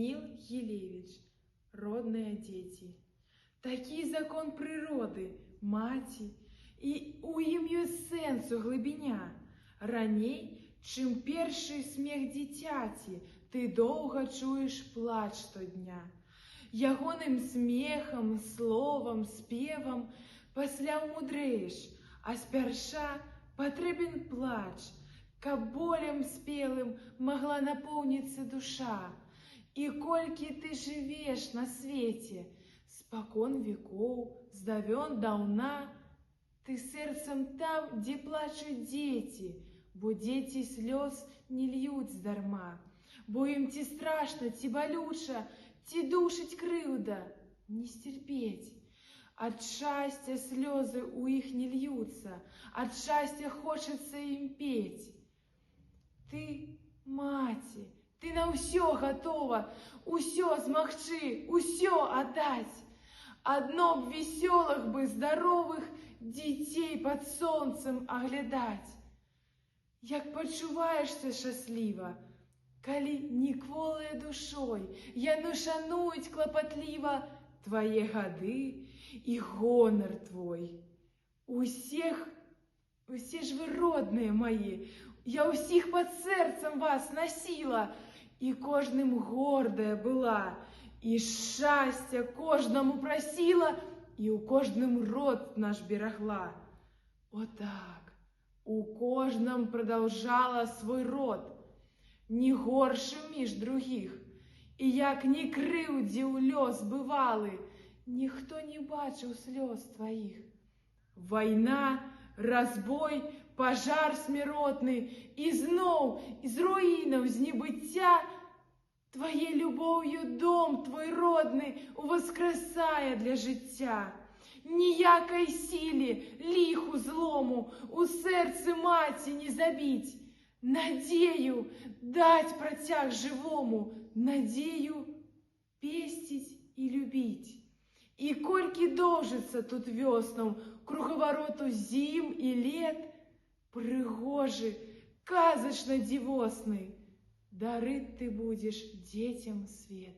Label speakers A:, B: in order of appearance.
A: Даниил Елевич. Родные дети. Такий закон природи, маті, і у ім ёсць сенсу глибіня. Раней, чим перший сміх дитяті, ти довго чуєш плач щодня. Ягоным смехом, словом, спевом пасля умудрееш, а спярша патрэбен плач, каб болем спелым могла наполниться душа. И кольки ты живешь на свете, спокон веков, с давен давна, ты сердцем там, где плачут дети, бо дети слез не льют здарма, бо им ти страшно, ти болюча, ти душить крыўда, не стерпеть. От счастья слезы у их не льются, от счастья хочется им петь. Ты, маці, ты на ўсё готова, усё змагчы, усё отдать. Одно б веселых бы, здоровых детей под солнцем оглядать. Як пачуваешься счастлива, калі не кволая душой, яны шануюць клопотлива твои годы и гонор твой. Усе ж вы родные мои, я усіх под сердцем вас носила, и кожным гордая была, и счастья кожному просила, и у кожным род наш берегла. Вот так, у кожном продолжала свой род, не горшим між других, и як не крыўдзіў лёс бывалы, ніхто не бачыў слёз твоих. Война, разбой, пожар смиротный, и зноў из руинов, з небыцця твоей любовью дом твой родный увоскресая для жыцця. Ніякай силе, лиху злому у сердце маці не забить, надею дать протяг живому, надею пестить и любить. И кольки доўжыцца тут вёснам круговороту зим и лет, прыгожы, казачна-дзівосны, дарыць ты будешь детям свет.